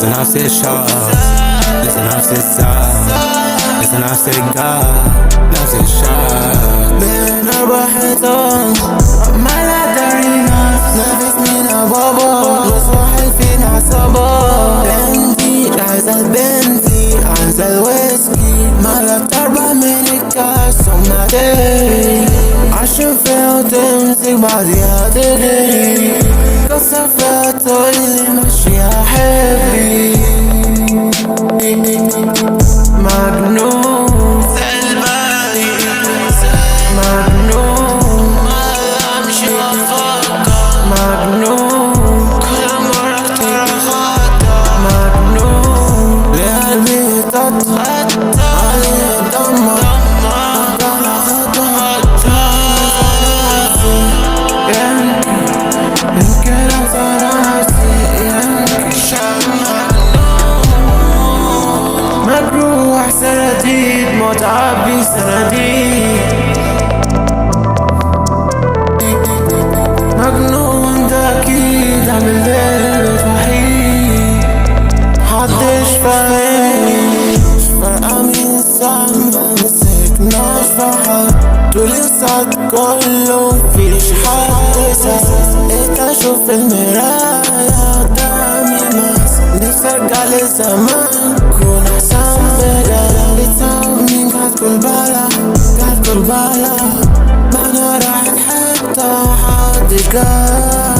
لسه نفس الشخص، لسه نفس الساعة، لسه نفس الجار، نفس الشخص. بين 4 حيطان عمال اداري نفس مينا بابا، بس واحد فينا عصابة. بنزين عايزة البنزين، عايزة الويسكي، مالك 4 من الكاس سمعتين عشان فيها وتمسك بعديها تدري، كسر فيها تقولي ماشية حبي. مجنون سلباني، مجنون مش بفكر، مجنون كل مرة ترى خطأ، مجنون لقلبي تتغطى عليه دمر، طلع خطأ يمكن أكثر نفسي، يمكن مجروح سنديد، متعب بي سنديد، مجنون ده أكيد عامل ليلة وحيد، محدش فاهم فرقة مين سما مسكناش في حد، طول السعد كله مفيش حد سهل. اشوف المراية قدامي مس، نفسي ارجع لزمان كون احسن بجد. لتعمين قاعد كل بلا، قاعد كل بلا، ما انا رايح حتى حد جاي.